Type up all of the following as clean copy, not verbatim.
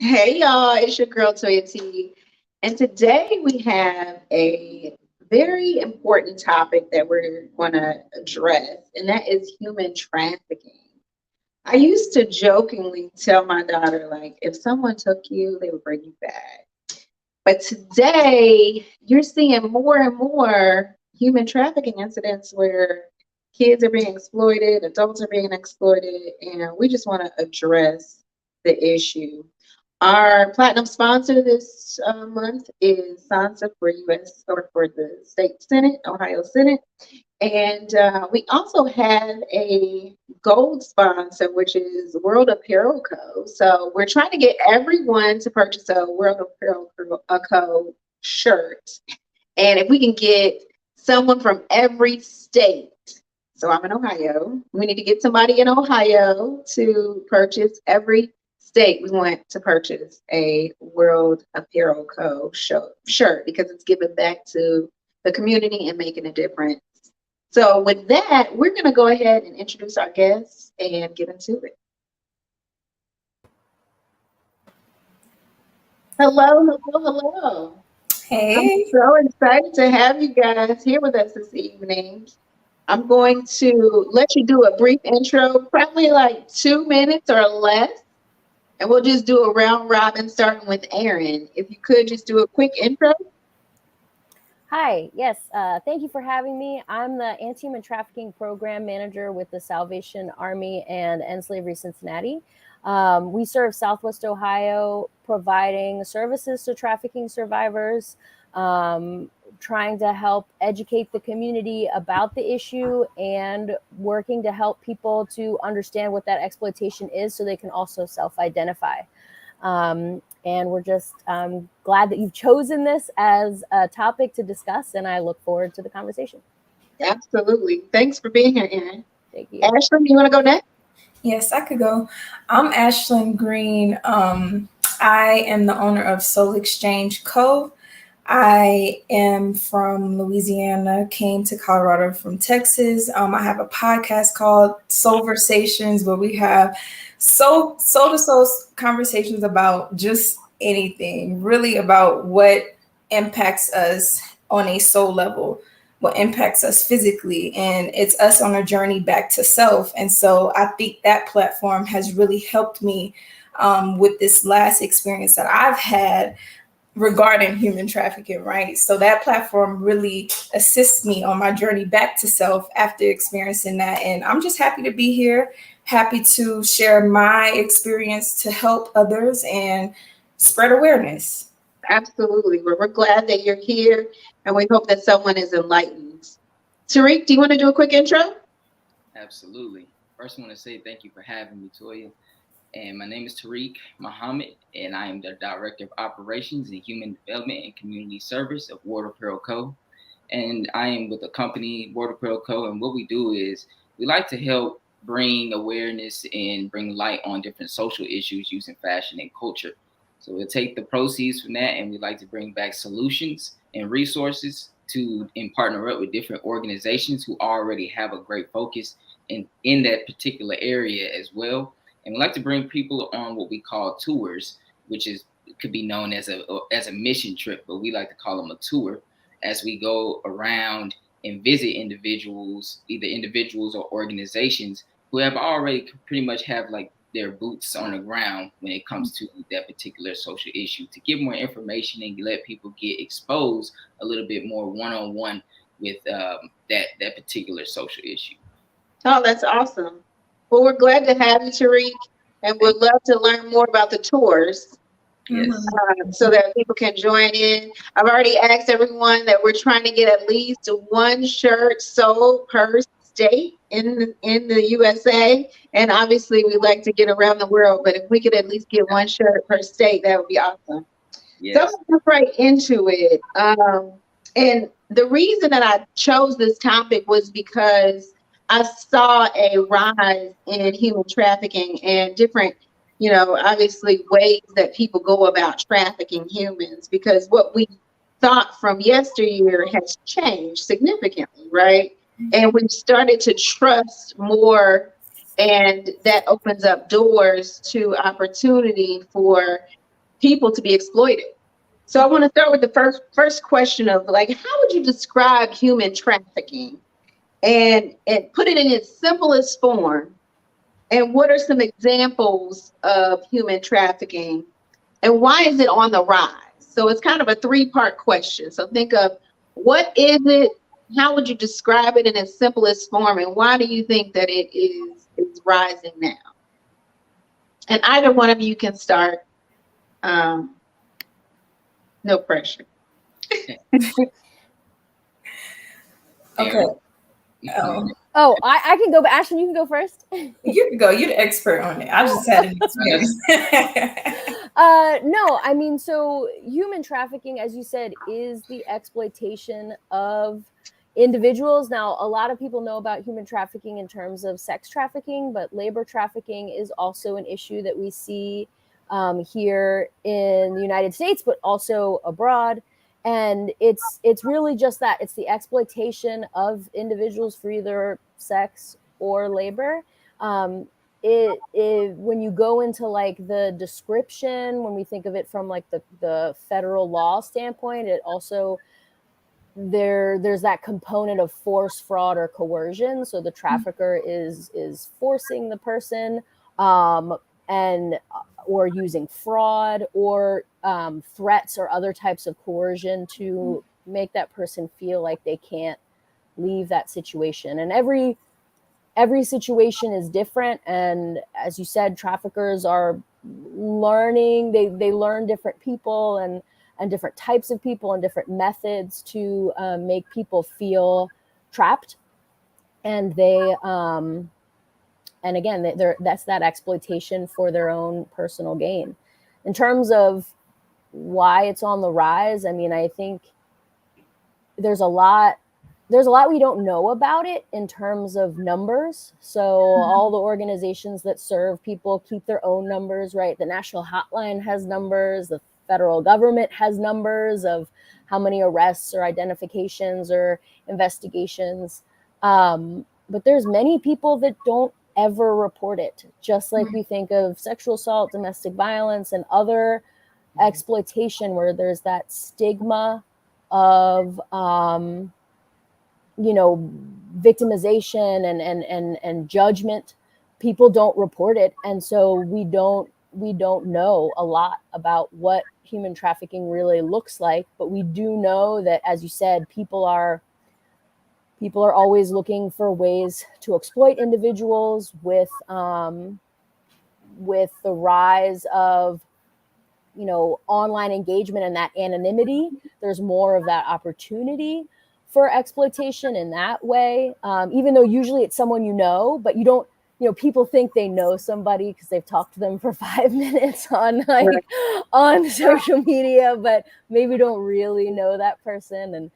Hey y'all, it's your girl Toyia T. And today we have a very important topic that we're going to address, and that is human trafficking. I used to jokingly tell my daughter, like, if someone took you, they would bring you back. But today, you're seeing more and more human trafficking incidents where kids are being exploited, adults are being exploited, and we just want to address the issue. Our platinum sponsor this month is Sansa for U.S. or for the state Senate, Ohio Senate. And we also have a gold sponsor, which is World Apparel Co. So we're trying to get everyone to purchase a World Apparel Co. shirt. And if we can get someone from every state, so I'm in Ohio, we need to get somebody in Ohio to purchase every state. We want to purchase a World Apparel Co. shirt because it's giving back to the community and making a difference. So with that, we're going to go ahead and introduce our guests and get into it. Hello, hello, hello. I'm Hey. so excited to have you guys here with us this evening. I'm going to let you do a brief intro, probably like 2 minutes or less, and we'll just do a round robin starting with Erin. If you could just do a quick intro. Hi, yes, thank you for having me. I'm the Anti-Human Trafficking Program Manager with the Salvation Army and End Slavery Cincinnati. We serve Southwest Ohio, providing services to trafficking survivors, trying to help educate the community about the issue and working to help people to understand what that exploitation is so they can also self-identify. And we're just glad that you've chosen this as a topic to discuss, and I look forward to the conversation. Absolutely. Thanks for being here, Erin. Thank you. Ashlyn, you want to go next? Yes, I could go. I'm Ashlyn Green. I am the owner of Soul Exchange Co. I am from Louisiana, came to Colorado from Texas. I have a podcast called Soulversations where we have soul to soul conversations about just anything, really about what impacts us on a soul level, what impacts us physically, and it's us on a journey back to self. And so I think that platform has really helped me with this last experience that I've had regarding human trafficking, right? So that platform really assists me on my journey back to self after experiencing that. And I'm just happy to be here, happy to share my experience to help others and spread awareness. Absolutely. We're glad that you're here, and we hope that someone is enlightened. Tariq, do you want to do a quick intro? Absolutely. First, I want to say thank you for having me, Toyia. And my name is Tariq Muhammad, and I am the Director of Operations and Human Development and Community Service of World Apparel Co. And I am with the company World Apparel Co. And what we do is we like to help bring awareness and bring light on different social issues using fashion and culture. So we'll take the proceeds from that, and we like to bring back solutions and resources to and partner up with different organizations who already have a great focus in that particular area as well. And we like to bring people on what we call tours, which is could be known as a mission trip, but we like to call them a tour, as we go around and visit individuals, either individuals or organizations who have already pretty much have like their boots on the ground when it comes to that particular social issue, to give more information and let people get exposed a little bit more one-on-one with that particular social issue. Oh, that's awesome. Well, we're glad to have you, Tariq, and we'd love to learn more about the tours Yes. so that people can join in. I've already asked everyone that we're trying to get at least one shirt sold per state in the USA, and obviously we like to get around the world. But if we could at least get one shirt per state, that would be awesome. So Yes. let's jump right into it. And the reason that I chose this topic was because I saw a rise in human trafficking and different, obviously ways that people go about trafficking humans, because what we thought from yesteryear has changed significantly, right? And we've started to trust more, and that opens up doors to opportunity for people to be exploited. So I want to start with the first question of like, how would you describe human trafficking and put it in its simplest form? And what are some examples of human trafficking and why is it on the rise? So it's kind of a three-part question. So think of what is it, how would you describe it in its simplest form, and why do you think that it is rising now? And either one of you can start. No pressure. Okay. Oh, I can go, but Ashlyn, you can go first. You can go. You're the expert on it. I just had an experience. No, I mean, so human trafficking, as you said, is the exploitation of individuals. Now, a lot of people know about human trafficking in terms of sex trafficking, but labor trafficking is also an issue that we see here in the United States, but also abroad. And it's really just that. It's the exploitation of individuals for either sex or labor. When you go into like the description, when we think of it from like the federal law standpoint, it also there's that component of force, fraud, or coercion. So the trafficker is forcing the person and or using fraud or threats or other types of coercion to make that person feel like they can't leave that situation. And every situation is different. And as you said, traffickers are learning, they learn different people and different types of people and different methods to make people feel trapped. And they, and again, that's that exploitation for their own personal gain. In terms of why it's on the rise, I mean, I think there's a lot we don't know about it in terms of numbers. So all the organizations that serve people keep their own numbers, right? The National Hotline has numbers, the federal government has numbers of how many arrests or identifications or investigations. But there's many people that don't ever report it, just like we think of sexual assault, domestic violence, and other exploitation where there's that stigma of victimization and judgment. People don't report it, and so we don't know a lot about what human trafficking really looks like. But we do know that, as you said, people are always looking for ways to exploit individuals. With the rise of online engagement and that anonymity, there's more of that opportunity for exploitation in that way, even though usually it's someone but you don't, people think they know somebody because they've talked to them for 5 minutes on on social media, but maybe don't really know that person. And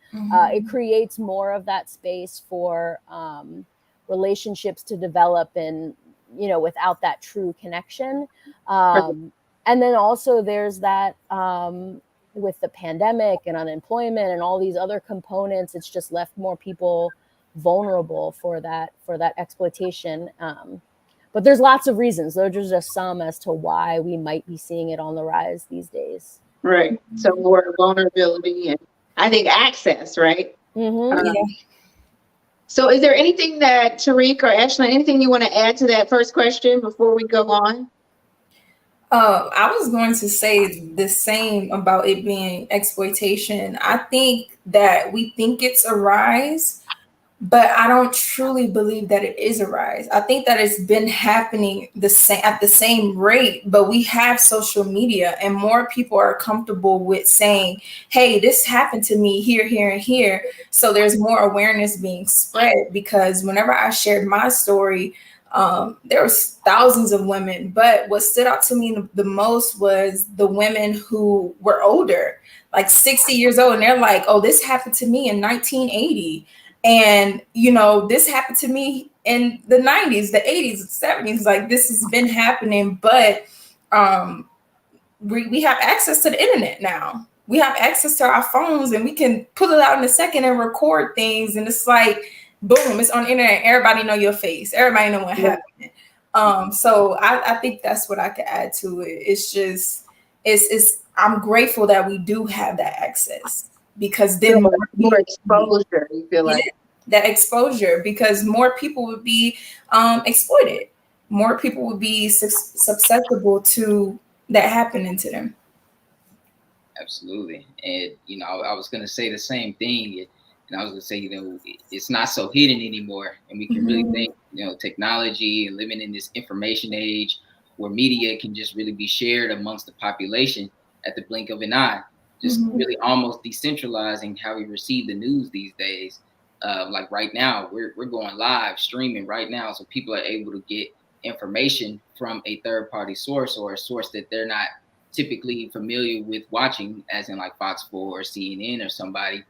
it creates more of that space for relationships to develop and, without that true connection. And then also there's that, with the pandemic and unemployment and all these other components, it's just left more people vulnerable for that exploitation. But there's lots of reasons. Those are just some as to why we might be seeing it on the rise these days. Right. So more vulnerability and I think access, right? So is there anything that Tariq or Ashlyn, anything you want to add to that first question before we go on? I was going to say the same about it being exploitation. I think that we think it's a rise, but I don't truly believe that it is a rise. I think that it's been happening at the same rate, but we have social media and more people are comfortable with saying, hey, this happened to me here, here, and here. So there's more awareness being spread, because whenever I shared my story, there was thousands of women, but what stood out to me the most was the women who were older, like 60 years old. And they're like, oh, this happened to me in 1980. And, this happened to me in the 90s, the 80s, 70s. Like, this has been happening, but we have access to the internet now. We have access to our phones and we can pull it out in a second and record things. And it's like, boom, it's on the internet. Everybody know your face. Everybody know what happened. So I think that's what I could add to it. It's just, I'm grateful that we do have that access, because then more exposure, you feel like. That exposure, because more people would be exploited. More people would be susceptible to that happening to them. Absolutely. And, you know, I was going to say the same thing. And I was going to say, you know, it's not so hidden anymore. And we can really think, you know, technology and living in this information age where media can just really be shared amongst the population at the blink of an eye, just really almost decentralizing how we receive the news these days. Like right now, we're going live streaming right now. So people are able to get information from a third party source, or a source that they're not typically familiar with watching, as in like Fox 4 or CNN or somebody.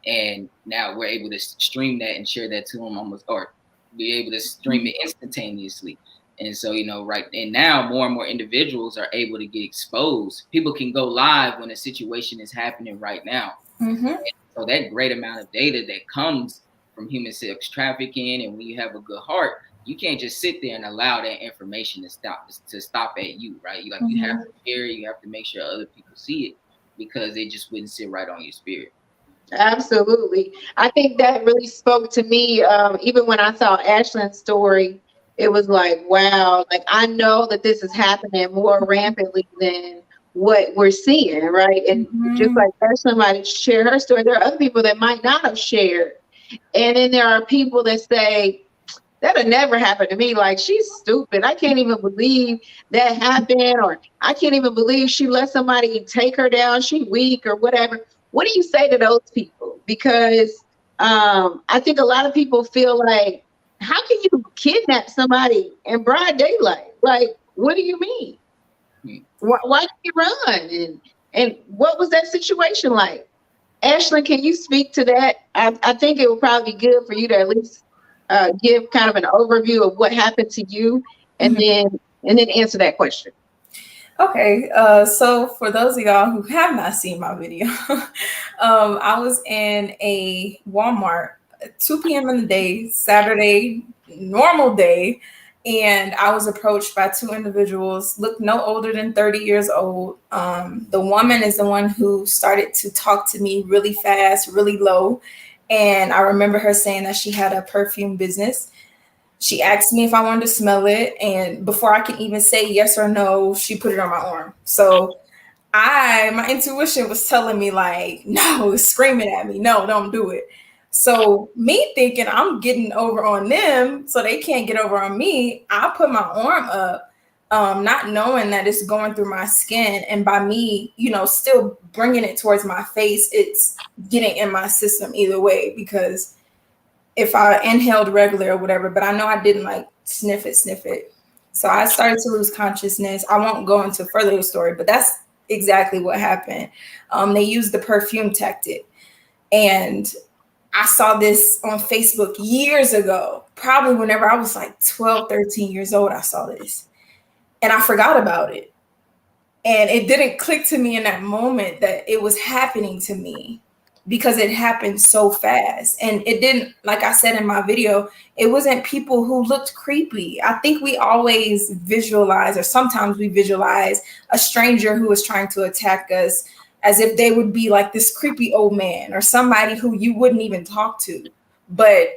And now we're able to stream that and share that to them almost, or be able to stream it instantaneously. And so, you know, right. And now more and more individuals are able to get exposed. People can go live when a situation is happening right now. So that great amount of data that comes from human sex trafficking, and when you have a good heart, you can't just sit there and allow that information to stop at you, right? You have to share it. You have to make sure other people see it, because it just wouldn't sit right on your spirit. Absolutely. I think that really spoke to me. Even when I saw Ashlyn's story, it was like, wow, like I know that this is happening more rampantly than what we're seeing, right? And just like Ashlyn might share her story, there are other people that might not have shared. And then there are people that say, that'll never happen to me. Like, she's stupid. I can't even believe that happened. Or I can't even believe she let somebody take her down. She weak or whatever. What do you say to those people? Because I think a lot of people feel like, how can you kidnap somebody in broad daylight? Like, what do you mean? Why did you run? And what was that situation like? Ashlyn, can you speak to that? I think it would probably be good for you to at least give kind of an overview of what happened to you, and then answer that question. Okay, so for those of y'all who have not seen my video, I was in a Walmart at 2 p.m. in the day, Saturday, normal day, and I was approached by two individuals, looked no older than 30 years old. The woman is the one who started to talk to me really fast, really low. And I remember her saying that she had a perfume business. She asked me if I wanted to smell it. And before I could even say yes or no, she put it on my arm. So my intuition was telling me like, no, screaming at me, no, don't do it. So me thinking I'm getting over on them so they can't get over on me, I put my arm up, not knowing that it's going through my skin. And by me, still bringing it towards my face, it's getting in my system either way, because if I inhaled regular or whatever, but I know I didn't like sniff it. So I started to lose consciousness. I won't go into further story, but that's exactly what happened. They used the perfume tactic. And I saw this on Facebook years ago, probably whenever I was like 12, 13 years old, I saw this. And I forgot about it. And it didn't click to me in that moment that it was happening to me, because it happened so fast. And it didn't, like I said in my video, it wasn't people who looked creepy. I think we always visualize, or sometimes we visualize, a stranger who is trying to attack us as if they would be like this creepy old man or somebody who you wouldn't even talk to. But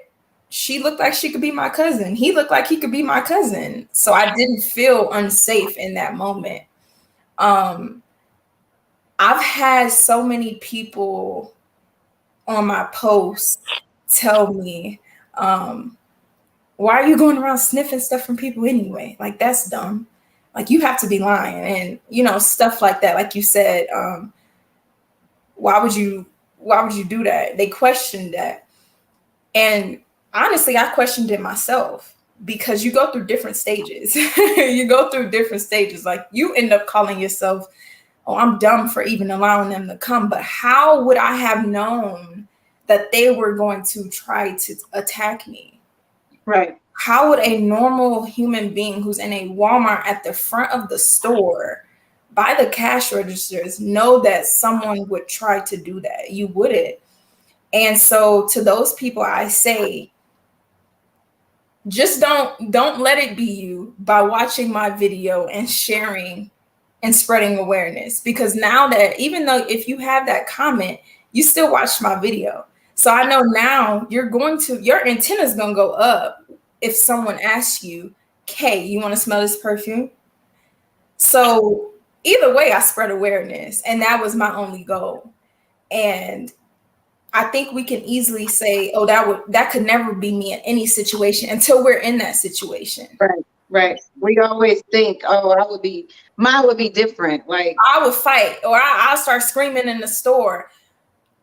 she looked like she could be my cousin. He looked like he could be my cousin. So I didn't feel unsafe in that moment. I've had so many people on my posts tell me, why are you going around sniffing stuff from people anyway? Like, that's dumb. Like, you have to be lying, and stuff like that. Like you said, why would you do that? They questioned that. And honestly, I questioned it myself, because you go through different stages. Like, you end up calling yourself, oh, I'm dumb for even allowing them to come. But how would I have known that they were going to try to attack me? Right. How would a normal human being who's in a Walmart at the front of the store by the cash registers know that someone would try to do that? You wouldn't. And so to those people, I say, just don't let it be you by watching my video and sharing and spreading awareness, because now that, even though if you have that comment, you still watched my video. So I know now your antenna is going to go up if someone asks you, "Kay, you want to smell this perfume?" So either way, I spread awareness, and that was my only goal. And I think we can easily say, "Oh, that could never be me in any situation," until we're in that situation. Right. We always think, "Oh, mine would be different." Like I would fight, or I'll start screaming in the store.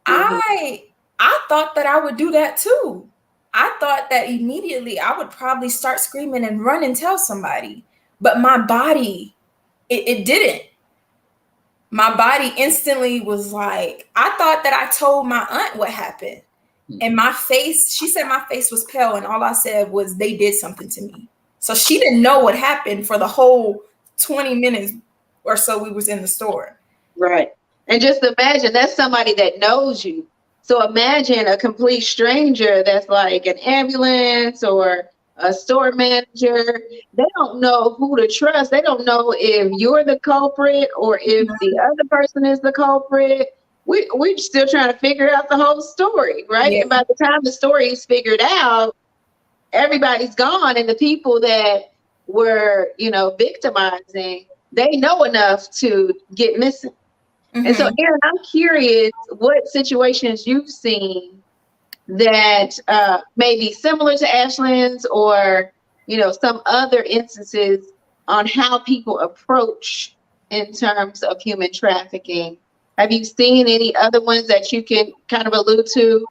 I thought that I would do that too. I thought that immediately I would probably start screaming and run and tell somebody, but my body, it didn't. My body instantly was like, I thought that I told my aunt what happened. And my face, she said my face was pale, and all I said was they did something to me. So she didn't know what happened for the whole 20 minutes or so we was in the store. Right. And just imagine that's somebody that knows you. So imagine a complete stranger that's like an ambulance or a store manager. They don't know who to trust. They don't know if you're the culprit or if the other person is the culprit. We're still trying to figure out the whole story, right? Yeah. And by the time the story is figured out, everybody's gone. And the people that were, victimizing, they know enough to get missing. Mm-hmm. And so, Erin, I'm curious what situations you've seen that may be similar to Ashlyn's, or, some other instances on how people approach in terms of human trafficking. Have you seen any other ones that you can kind of allude to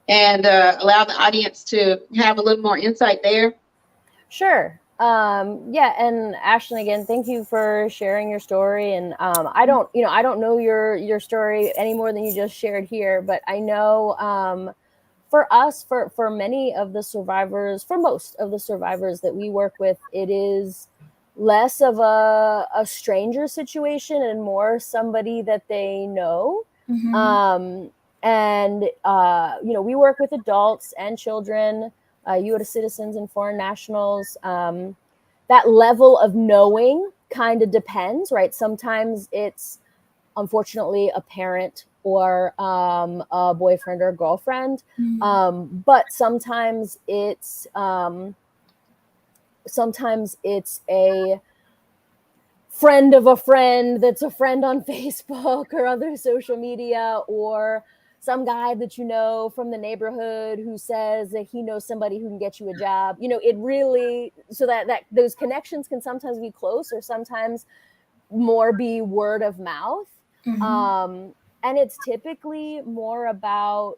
and allow the audience to have a little more insight there? Sure. Yeah. And Ashlyn, again, thank you for sharing your story. And I don't know your story any more than you just shared here, but I know for us, for many of the survivors, for most of the survivors that we work with, it is less of a stranger situation and more somebody that they know. Mm-hmm. We work with adults and children, U.S. citizens and foreign nationals. That level of knowing kind of depends, right? Sometimes it's unfortunately a parent or a boyfriend or a girlfriend, but sometimes it's a friend of a friend that's a friend on Facebook or other social media, or some guy that you know from the neighborhood who says that he knows somebody who can get you a job. It really, so that those connections can sometimes be close or sometimes more be word of mouth. Mm-hmm. And it's typically more about,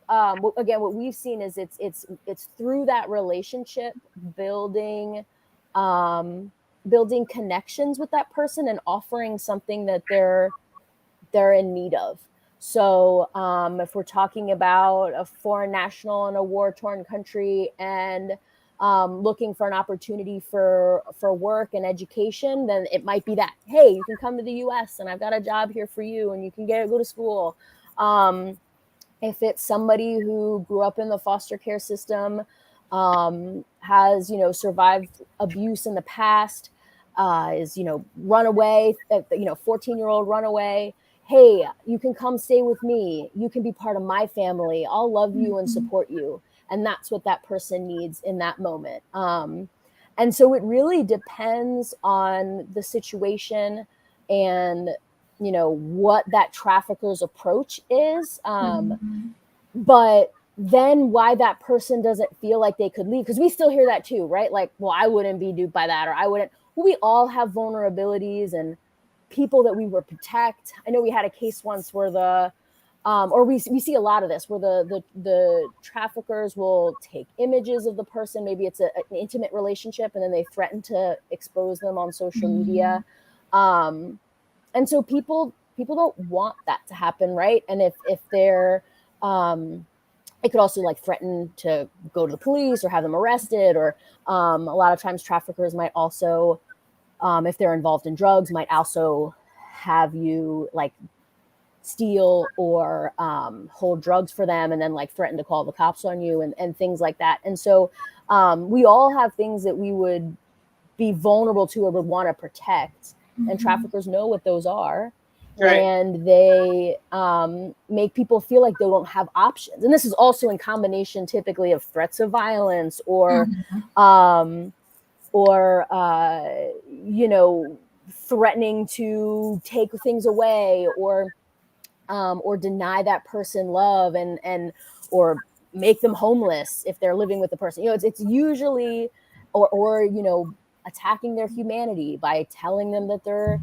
again, what we've seen is it's through that relationship, building connections with that person and offering something that they're in need of. So if we're talking about a foreign national in a war-torn country and looking for an opportunity for work and education, then it might be that, hey, you can come to the U.S. and I've got a job here for you and you can go to school. If it's somebody who grew up in the foster care system, has, survived abuse in the past, is, runaway, 14-year-old runaway. Hey, you can come stay with me. You can be part of my family. I'll love you and support you. And that's what that person needs in that moment. And so it really depends on the situation and, what that trafficker's approach is. But then why that person doesn't feel like they could leave, because we still hear that too, right? Like, well, I wouldn't be duped by that, or I wouldn't. Well, we all have vulnerabilities and people that we would protect. I know we had a case once where we see a lot of this, where the traffickers will take images of the person. Maybe it's an intimate relationship, and then they threaten to expose them on social media. And so people don't want that to happen, right? And if they're it could also threaten to go to the police or have them arrested, or a lot of times traffickers might also, if they're involved in drugs, might also have you steal or hold drugs for them and then threaten to call the cops on you and things like that. And so we all have things that we would be vulnerable to or would want to protect. and traffickers know what those are. Right. And they make people feel like they don't have options. And this is also in combination typically of threats of violence or you know, threatening to take things away or deny that person love and or make them homeless if they're living with the person. You know, it's usually or you know, attacking their humanity by telling them that they're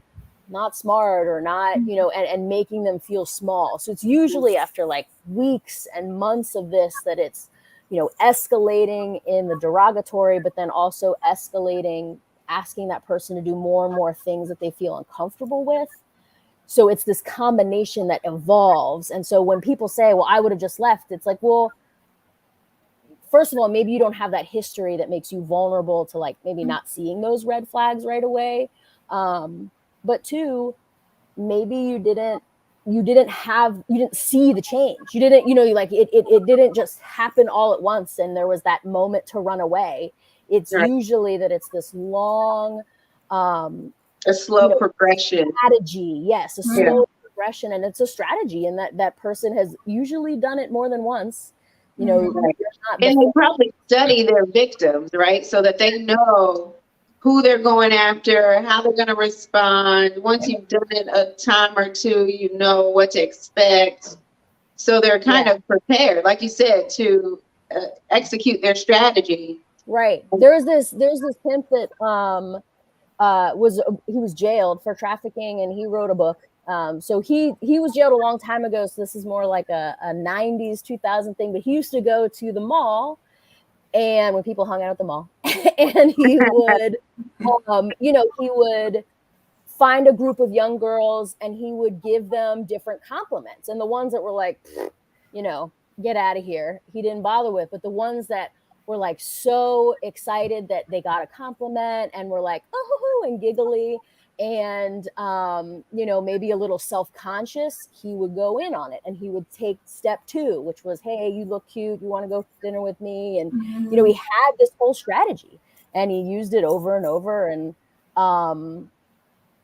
not smart or not, you know, and making them feel small. So it's usually after like weeks and months of this that it's, you know, escalating in the derogatory, but then also escalating, asking that person to do more and more things that they feel uncomfortable with. So it's this combination that evolves. And so when people say, well, I would have just left, it's like, well, first of all, maybe you don't have that history that makes you vulnerable to like maybe not seeing those red flags right away. But two, maybe you didn't see the change. You didn't, you know, like it didn't just happen all at once and there was that moment to run away. It's usually that it's this long, a slow progression strategy. Yes, a slow progression, and it's a strategy, and that person has usually done it more than once. You know, and they probably study their victims, right? So that they know who they're going after, how they're going to respond. Once you've done it a time or two, you know what to expect. So they're kind of prepared, like you said, to execute their strategy. Right. There's this pimp that was jailed for trafficking, and he wrote a book. So he was jailed a long time ago. So this is more like a 90s, 2000 thing. But he used to go to the mall, and when people hung out at the mall, and he would, you know, he would find a group of young girls, and he would give them different compliments. And the ones that were like, you know, get out of here, he didn't bother with. But the ones that were like so excited that they got a compliment and were like, oh, and giggly, and you know, maybe a little self-conscious, he would go in on it, and he would take step 2, which was, hey, you look cute, you want to go to dinner with me? And you know, he had this whole strategy, and he used it over and over. And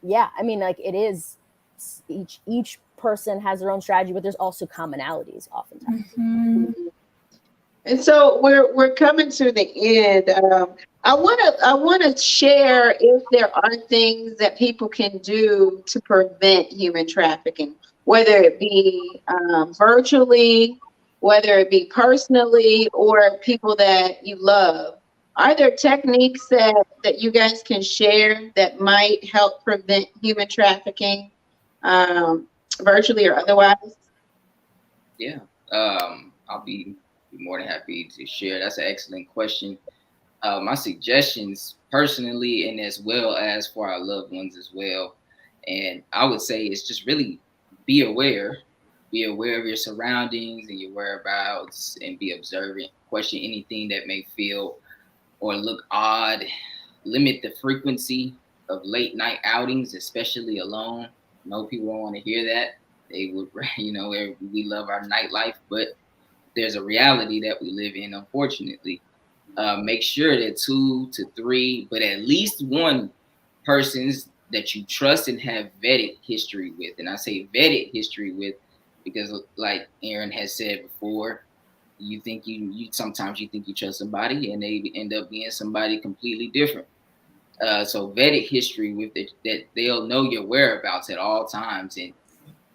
yeah, I mean, like, it is each person has their own strategy, but there's also commonalities oftentimes. And so we're coming to the end. I want to share if there are things that people can do to prevent human trafficking, whether it be virtually, whether it be personally, or people that you love. Are there techniques that you guys can share that might help prevent human trafficking, virtually or otherwise? Yeah, I'll be more than happy to share. That's an excellent question. My suggestions personally, and as well as for our loved ones as well. And I would say it's just really be aware of your surroundings and your whereabouts, and be observant. Question anything that may feel or look odd. Limit the frequency of late night outings, especially alone. I know people don't want to hear that. They would, you know, we love our nightlife, but there's a reality that we live in, unfortunately. Make sure that 2 to 3, but at least one persons that you trust and have vetted history with. And I say vetted history with because, like Erin has said before, you think you sometimes you think you trust somebody and they end up being somebody completely different. So vetted history with it, that they'll know your whereabouts at all times. And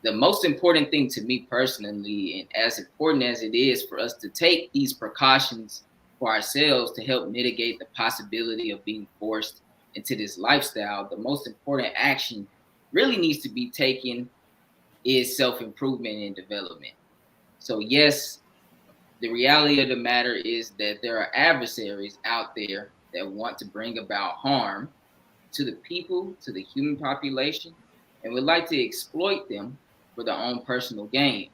the most important thing to me personally, and as important as it is for us to take these precautions for ourselves to help mitigate the possibility of being forced into this lifestyle, the most important action really needs to be taken is self-improvement and development. So yes, the reality of the matter is that there are adversaries out there that want to bring about harm to the people, to the human population, and would like to exploit them for their own personal gain.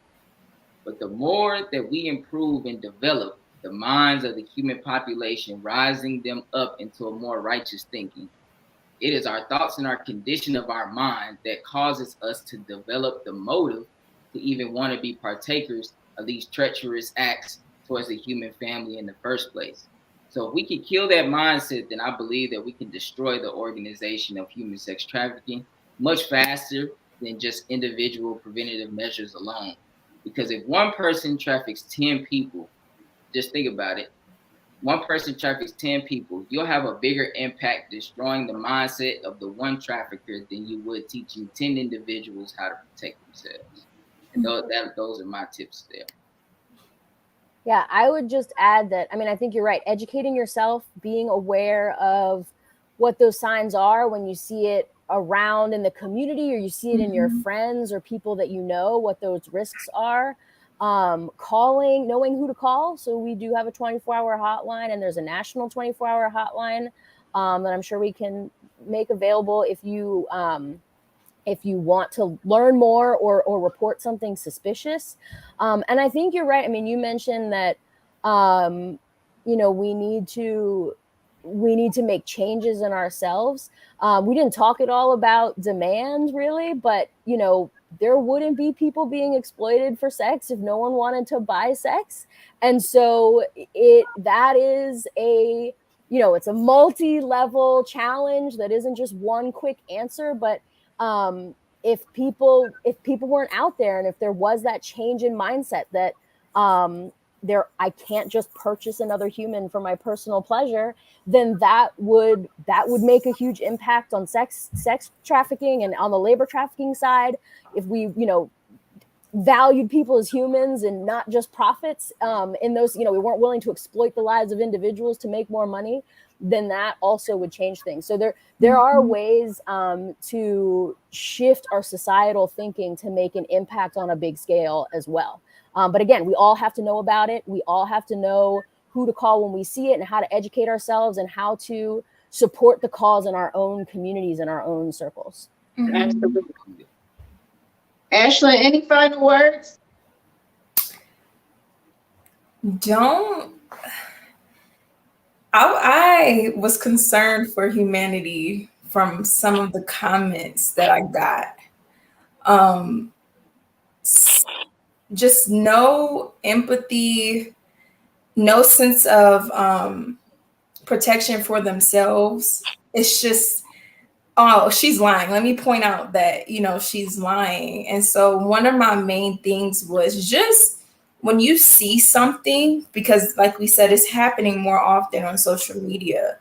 But the more that we improve and develop the minds of the human population, rising them up into a more righteous thinking, it is our thoughts and our condition of our mind that causes us to develop the motive to even want to be partakers of these treacherous acts towards the human family in the first place. So if we can kill that mindset, then I believe that we can destroy the organization of human sex trafficking, much faster than just individual preventative measures alone. Because if one person traffics 10 people, just think about it. One person traffics 10 people, you'll have a bigger impact destroying the mindset of the one trafficker than you would teaching 10 individuals how to protect themselves. And those are my tips there. Yeah, I would just add that, I mean, I think you're right. Educating yourself, being aware of what those signs are when you see it around in the community or you see it in your friends or people that you know, what those risks are. Calling, knowing who to call. So we do have a 24-hour hotline, and there's a national 24-hour hotline that I'm sure we can make available if you want to learn more or report something suspicious. And I think you're right. I mean, you mentioned that, we need to make changes in ourselves. We didn't talk at all about demand really, but, there wouldn't be people being exploited for sex if no one wanted to buy sex. And so that is it's a multi-level challenge that isn't just one quick answer, but if people weren't out there, and if there was that change in mindset that I can't just purchase another human for my personal pleasure, then that would make a huge impact on sex trafficking and on the labor trafficking side. If we valued people as humans and not just profits, in those, we weren't willing to exploit the lives of individuals to make more money, then that also would change things. So there are ways to shift our societal thinking to make an impact on a big scale as well. But again, we all have to know about it. We all have to know who to call when we see it and how to educate ourselves and how to support the cause in our own communities and our own circles. Absolutely. Ashlyn, any final words? I was concerned for humanity from some of the comments that I got. Just no empathy, no sense of protection for themselves. It's just, oh, she's lying. Let me point out that, she's lying. And so one of my main things was just when you see something, because like we said, it's happening more often on social media,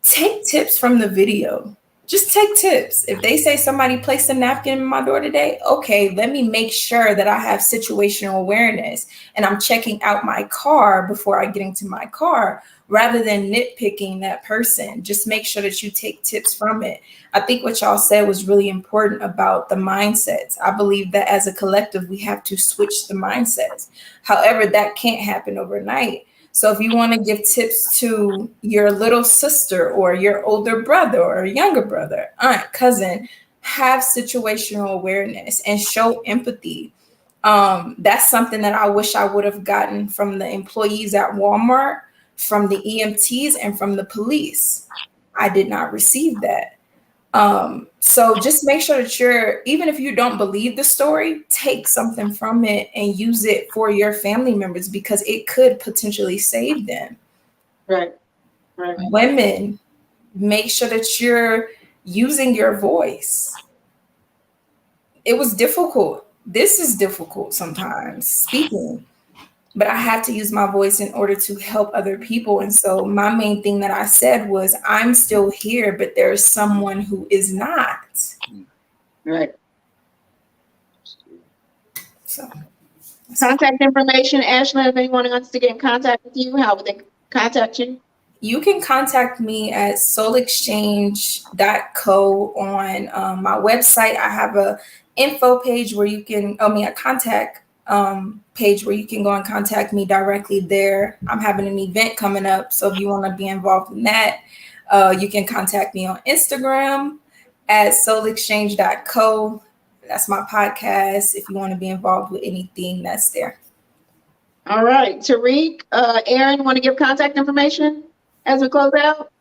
take tips from the video. Just take tips. If they say somebody placed a napkin in my door today, okay, let me make sure that I have situational awareness and I'm checking out my car before I get into my car, rather than nitpicking that person. Just make sure that you take tips from it. I think what y'all said was really important about the mindsets. I believe that as a collective, we have to switch the mindsets. However, that can't happen overnight. So if you want to give tips to your little sister or your older brother or younger brother, aunt, cousin, have situational awareness and show empathy. That's something that I wish I would have gotten from the employees at Walmart, from the EMTs, and from the police. I did not receive that. So just make sure that even if you don't believe the story, take something from it and use it for your family members, because it could potentially save them. Right. Women, make sure that you're using your voice. It was difficult. This is difficult sometimes, speaking. But I have to use my voice in order to help other people. And so my main thing that I said was, I'm still here, but there's someone who is not. Right. So contact information, Ashlyn, if anyone wants to get in contact with you, how would they contact you? You can contact me at soulexchange.co on my website. I have a info page where you can, a contact page where you can go and contact me directly there. I'm having an event coming up, so if you want to be involved in that, you can contact me on Instagram at soulexchange.co. That's my podcast. If you want to be involved with anything, that's there. All right, Tariq, Erin, want to give contact information as we close out?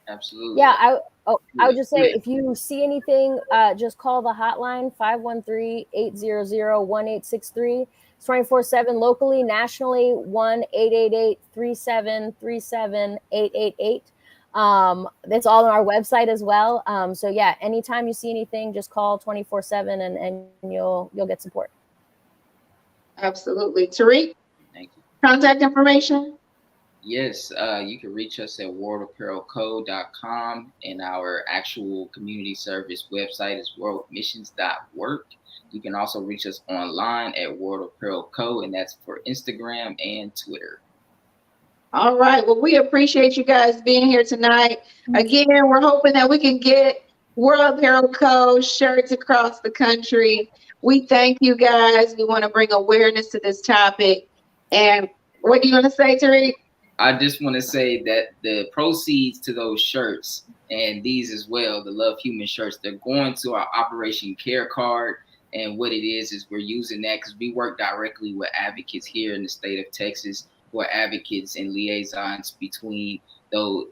Absolutely. Yeah, I would just say, if you see anything, just call the hotline, 513-800-1863. It's 24/7 locally, nationally, 1-888-373-7888. It's all on our website as well. So yeah, anytime you see anything, just call 24/7 and you'll get support. Absolutely. Tariq, Thank you. contact information? Yes, you can reach us at worldapparelco.com, and our actual community service website is worldmissions.work. You can also reach us online at World Apparel Co, and that's for Instagram and Twitter. All right. Well, we appreciate you guys being here tonight. Again, we're hoping that we can get World Apparel Co. shirts across the country. We thank you guys. We want to bring awareness to this topic. And what do you want to say, Tariq? I just want to say that the proceeds to those shirts and these as well, the Love Human shirts, they're going to our Operation Care Card. And what it is we're using that because we work directly with advocates here in the state of Texas, who are advocates and liaisons between those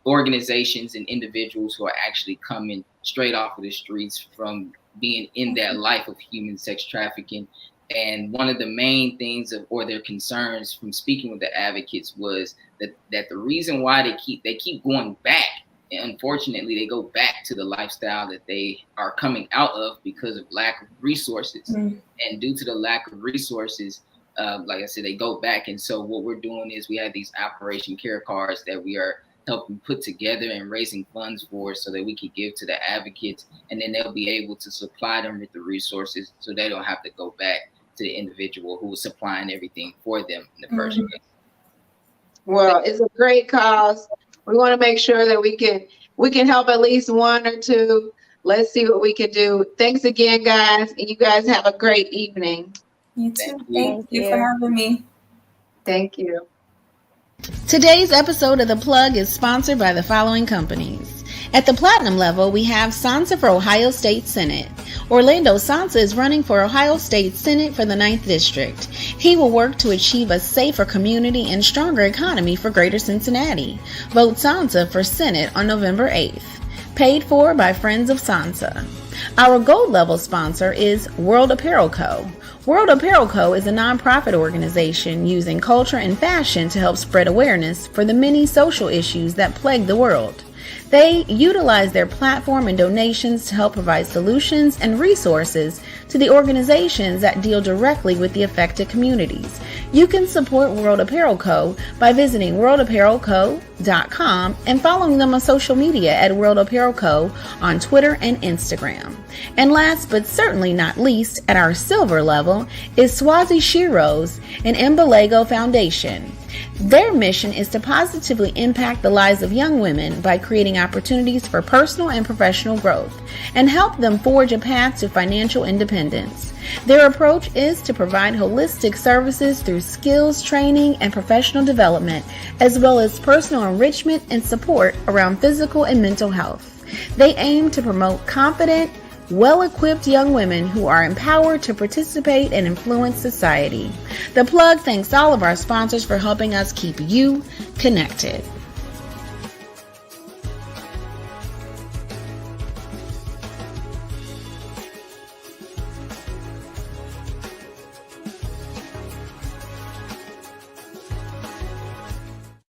organizations and individuals who are actually coming straight off of the streets from being in that life of human sex trafficking. And one of the main things or their concerns from speaking with the advocates was that the reason why they keep going back, and unfortunately they go back to the lifestyle that they are coming out of because of lack of resources. And due to the lack of resources, like I said, they go back. And so what we're doing is we have these Operation Care Cards that we are helping put together and raising funds for so that we can give to the advocates, and then they'll be able to supply them with the resources so they don't have to go back to the individual who was supplying everything for them in the first place. Well, it's a great cause. We want to make sure that we can help at least one or two. Let's see what we can do. Thanks again, guys. And you guys have a great evening. You too. Thank you for having me. Thank you. Today's episode of The Plug is sponsored by the following companies. At the platinum level, we have Sansa for Ohio State Senate. Orlando Sansa is running for Ohio State Senate for the 9th District. He will work to achieve a safer community and stronger economy for Greater Cincinnati. Vote Sansa for Senate on November 8th. Paid for by Friends of Sansa. Our gold level sponsor is World Apparel Co. World Apparel Co. is a nonprofit organization using culture and fashion to help spread awareness for the many social issues that plague the world. They utilize their platform and donations to help provide solutions and resources to the organizations that deal directly with the affected communities. You can support World Apparel Co. by visiting worldapparelco.com and following them on social media at World Apparel Co. on Twitter and Instagram. And last but certainly not least, at our silver level, is Swazi Shiros and Mbalago Foundation. Their mission is to positively impact the lives of young women by creating opportunities for personal and professional growth and help them forge a path to financial independence. Their approach is to provide holistic services through skills training and professional development, as well as personal enrichment and support around physical and mental health. They aim to promote confident, well-equipped young women who are empowered to participate and influence society. The Plug thanks all of our sponsors for helping us keep you connected.